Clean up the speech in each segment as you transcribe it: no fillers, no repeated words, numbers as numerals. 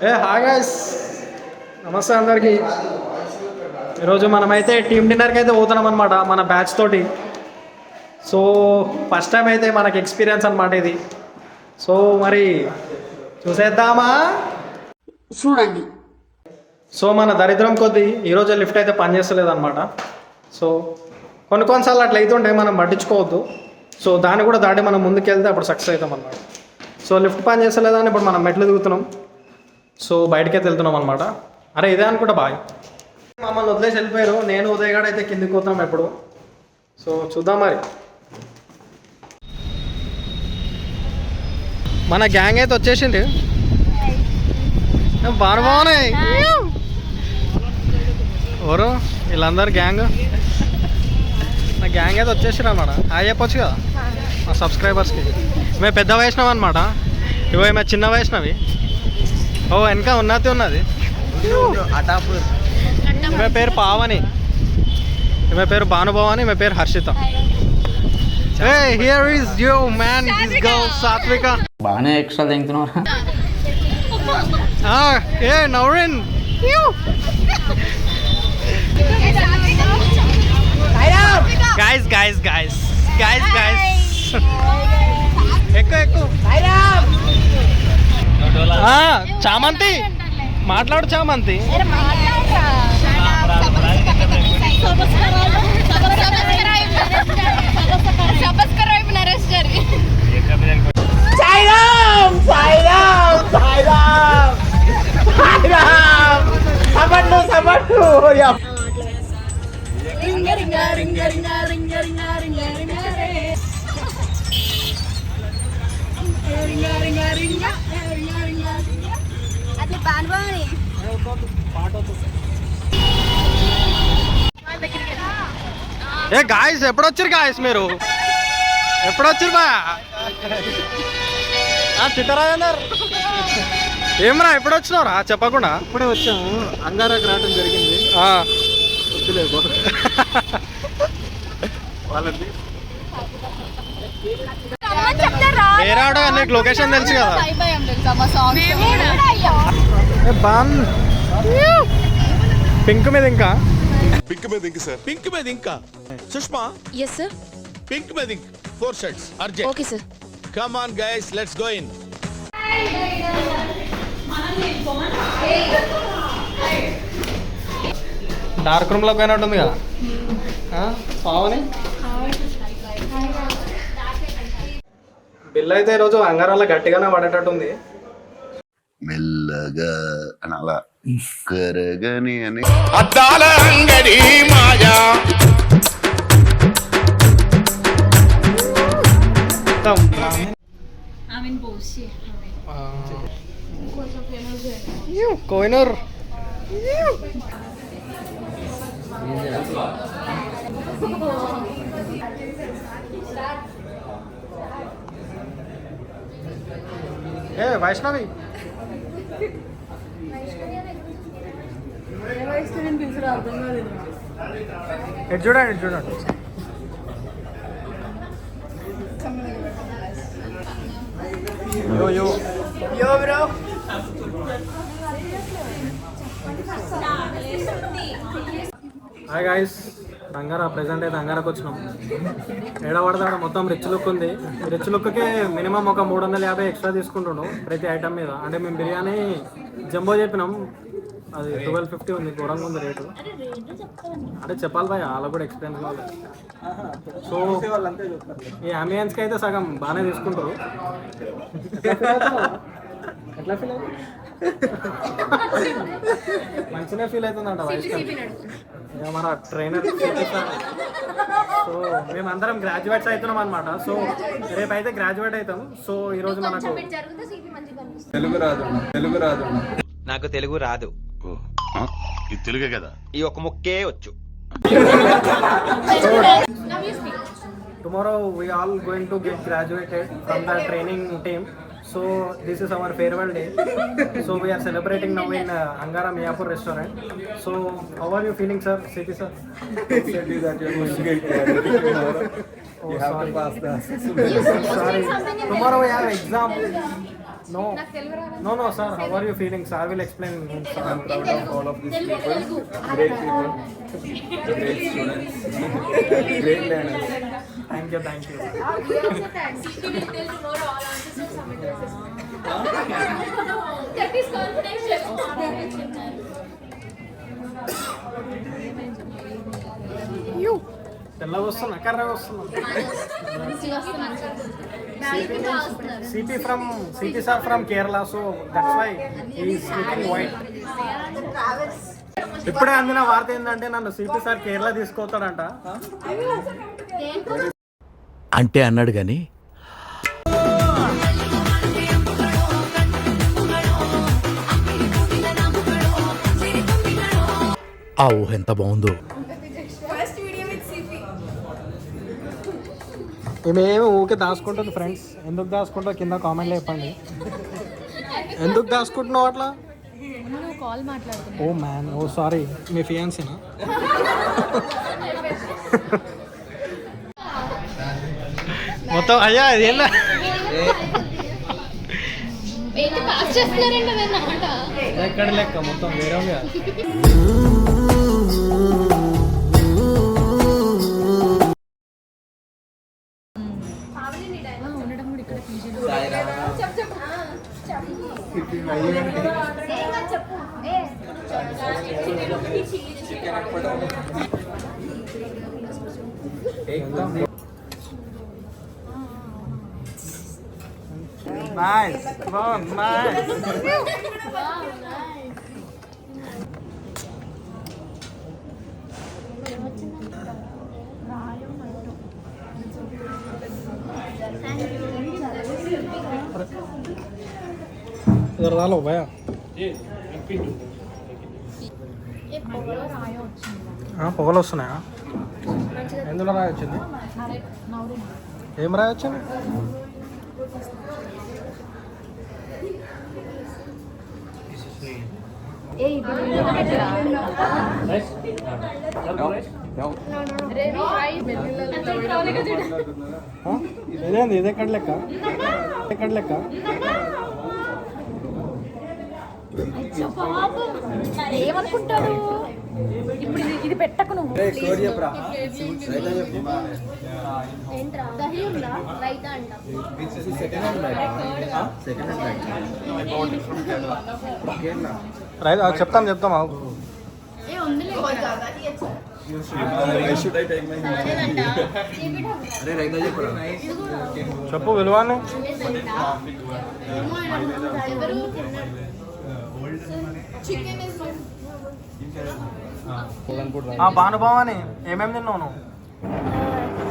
Hi guys, నమస్తే అందరికీ. ఈరోజు మనమైతే టీమ్ డిన్నర్కి అయితే పోతున్నాం అనమాట మన బ్యాచ్ తోటి. సో ఫస్ట్ టైం అయితే మనకి ఎక్స్పీరియన్స్ అనమాట ఇది. సో మరి చూసేద్దామా? చూడండి. సో మన దరిద్రం కొద్దీ ఈరోజు లిఫ్ట్ అయితే పనిచేస్తలేదు అనమాట. సో కొన్నిసార్లు అట్లా అవుతుంటే మనం పట్టించుకోవద్దు. సో దాన్ని కూడా దాటి మనం ముందుకెళ్తే అప్పుడు సక్సెస్ అవుతాం అనమాట. సో లిఫ్ట్ పని చేస్తలేదని ఇప్పుడు మనం మెట్లు దిగుతున్నాం. సో బయటకైతే వెళ్తున్నాం అనమాట. అరే ఇదే అనుకుంటా బాయ్. మమ్మల్ని వదిలేసి వెళ్ళిపోయారు. నేను ఉదయ్ గారు అయితే కిందికి పోతున్నాం ఎప్పుడు. సో చూద్దాం మరి. మన గ్యాంగ్ అయితే వచ్చేసింది. బాగున్నాయి ఎవరు వీళ్ళందరూ గ్యాంగ్. నా గ్యాంగ్ అయితే వచ్చేసిరు అనమాట. హాయ్ చెప్పొచ్చు కదా మా సబ్స్క్రైబర్స్కి. మేము పెద్ద వైష్ణవ్ అనమాట. ఇవో మేము చిన్న వైష్ణవి. ఓ వెనక ఉన్నది. ఈమె పేరు పావని, ఈమె పేరు భానుభవాని, ఈమె పేరు Harshita. Here is you man, this girl Satvika. బాగానే ఎక్స్ట్రా తింటున్నారా? నవరిన్. గైస్ ఎక్కువ చామంతి మాట్లాడు. చామంతి గాయస్ ఎప్పుడొచ్చారు గాయస్? మీరు ఎప్పుడొచ్చారు బా? చిత్తరాజందర్ ఏమరా ఎప్పుడు వచ్చినావురా చెప్పకుండా? ఇప్పుడే వచ్చాము. అంగారాకు రావడం జరిగింది. వేరే నీకు లొకేషన్ తెలుసు కదా. బాన్ పింక్ మీద ఇంకా సార్. పింక్ మీద ఇంకా సుష్మా. yes sir. పింక్ మీద ఇంక్ 4 shirts urgent. okay sir. Come on guys, let's go in. Dark room లో పోయినట్టుంది కదా పావని. బిల్ అయితే ఈరోజు అంగారాల గట్టిగానే పడేటట్టుంది. మెల్లగా అని అలా కరగని అని అద్దాల అంగడి మాయా. కోయినూర్ వైష్ణవి ఇటు చూడండి. Yo bro. Hi guys, Angara present అయితే అంగారాకి వచ్చినాం. ఏడవడదాడ మొత్తం రిచ్ లుక్ ఉంది. రిచ్ లుక్కి మినిమం ఒక 350 ఎక్స్ట్రా తీసుకుంటుండు ప్రతి ఐటమ్ మీద. అంటే మేము బిర్యానీ జంబో చెప్పినాం, అది 1250 ఉంది. ఘోరంగా ఉంది రేటు. అంటే చెప్పాలి భయ, వాళ్ళకు కూడా ఎక్స్పీరియన్స్ కావాలి. సో ఈ అంబియన్స్కి అయితే సగం బాగానే తీసుకుంటారు. ఎట్లా ఫీల్ అవుతుంది? మంచిగా ఫీల్ అవుతుందంట వైష్ణవ్. మన ట్రైనర్. సో మేమందరం గ్రాడ్యుయేట్స్ అవుతున్నాం అనమాట. సో రేపైతే గ్రాడ్యుయేట్ అవుతాం. సో ఈరోజు మనకు తెలుగు రాదు. నాకు తెలుగు రాదు. ఇది తెలుగే కదా. ఈ ఒక ముక్కే వచ్చు. Tomorrow we all going to get graduated from the training team. So this is our farewell day. So we are celebrating now in Angara Miyapur restaurant. So how are you feeling, sir? City sir. Said you that you are going to get graduated tomorrow. Oh, You have sorry. to pass the Sorry. Tomorrow we have exam. No. No, sir. How are you feeling? Sir will explain. I'm proud of all of these people. Great people. Great students. Great learners. Thank you. That is confidential. తెల్లగా వస్తున్నా కర్రగా వస్తున్నా CP sir from Kerala so that's why is looking white. ఇప్పుడే అందిన వార్త ఏంటంటే నన్ను CP sir Kerala తీసుకొస్తాడంట. అంటే అన్నాడు గాని ఆ ఊహ ఎంత బాగుందో. మేమేమి ఊకే దాచుకుంటుంది ఫ్రెండ్స్. ఎందుకు దాచుకుంటావు కింద కామెంట్లో చెప్పండి. ఎందుకు దాచుకుంటున్నావు అట్లా? కాల్ మాట్లాడుతున్నా. ఓ మ్యాన్, ఓ సారీ. మీ ఫియాన్సీనా? మొత్తం అయ్యా అదేనా ఏంటి పాస్ చేస్తున్నారండి అన్నమాట. ఎక్కడ లెక్క మొత్తం వేరేగా. ఉండడం కూడా ఇక్కడ పీజీలో. Nice nice. इधर डालो भैया. పొగలు వస్తున్నాయా? ఎందులో రాయి వచ్చింది? ఏం రాయి వచ్చింది? ఇదేంది? ఇదే కడ్ లెక్క ఏమనుకుంటాడు ఇప్పుడు? ఇది పెట్టకు నువ్వు. దహి ఉందా? రైతా అంట. రైట్ చెప్తాం ఏ ఉందిలే. చెప్పు విలువాన్ని. భానుభావాని ఏమేమి తిన్నావు నువ్వు?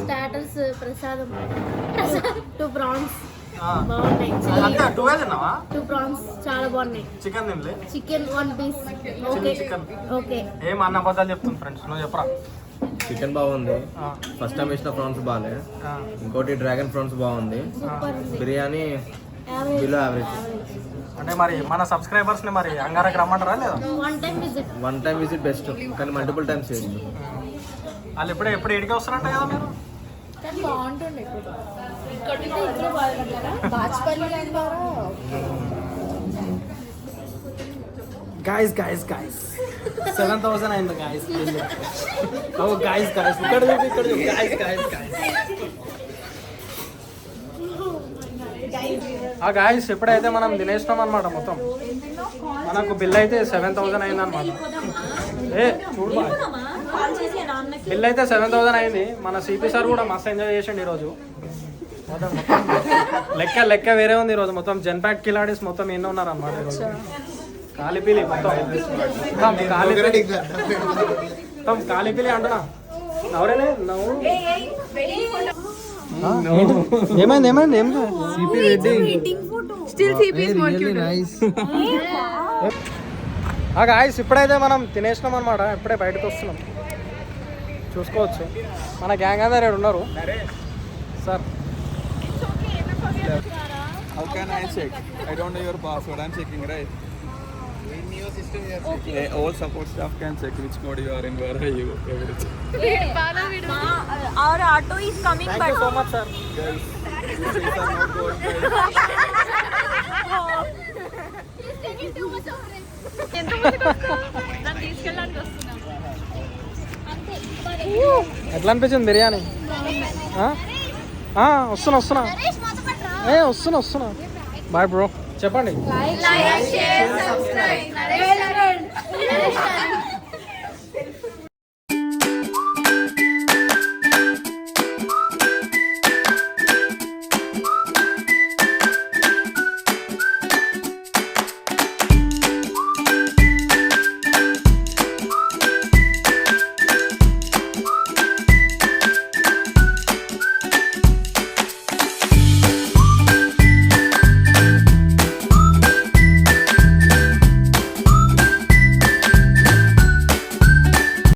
స్టార్టర్స్ ప్రసాదం 2 ప్రాన్స్ అంతే 2 తిన్నావా? 2 ప్రాన్స్ చాలా బాగున్నాయి. చికెన్ తినలే? Chicken 1 piece. Okay okay. ఏం అన్న అబద్ధాలు చెప్తుంది ఫ్రెండ్స్, నువ్వు చెప్పరా. చికెన్ బాగుంది. ఫస్ట్ టైం వేసిన ప్రాన్స్ బాగాలే. ఇంకోటి డ్రాగన్ ప్రాన్స్ బాగుంది. Biryani below average. అంటే మరి మన సబ్స్క్రైబర్స్ ని మరి అంగారకు రమ్మంటారా లేదా? వన్ టైం విజిట్ బెస్ట్, కానీ మల్టిపుల్ టైమ్స్ చేయొచ్చు. వాళ్ళు ఎప్పుడు ఏడికి వస్తారంట కదా మీరు? బాగుంటుండే బాచ్పల్లి గాయస్ 7,000 అయింది గాయస్. ఓ గాయస్ ఇక్కడ ఆ గాయస్ ఎప్పుడైతే మనం తినేసినాం అనమాట, మొత్తం మనకు బిల్ అయితే 7,000 అయింది అనమాట. చూడు బిల్ అయితే 7,000 అయింది. మన సిపి సార్ కూడా మస్తు ఎంజాయ్ చేసిండు ఈరోజు. మొత్తం లెక్క వేరే ఉంది ఈరోజు. మొత్తం జన్పాట్ కిలాడీస్ మొత్తం ఎన్నో ఉన్నారు అన్నమాట ఈరోజు. కాలిపిలి మొత్తం కాలిపిలి అంటున్నా. ఎవరేనే ఏమైంది గాయస్ ఇప్పుడైతే మనం తినేసినాం అనమాట. ఇప్పుడే బయటకు వస్తున్నాం, చూసుకోవచ్చు. మన గ్యాంగ్ అందరు ఇక్కడ ఉన్నారు sir. How can I check? I don't know your password. I'm checking, right? All support staff can check which mode you are in, where are you, everything. Our auto is coming. Thank you so much, sir. Guys, ఎట్లా అనిపించింది బిర్యానీ? వస్తున్నా వస్తున్నా bye bro. చెప్పండి.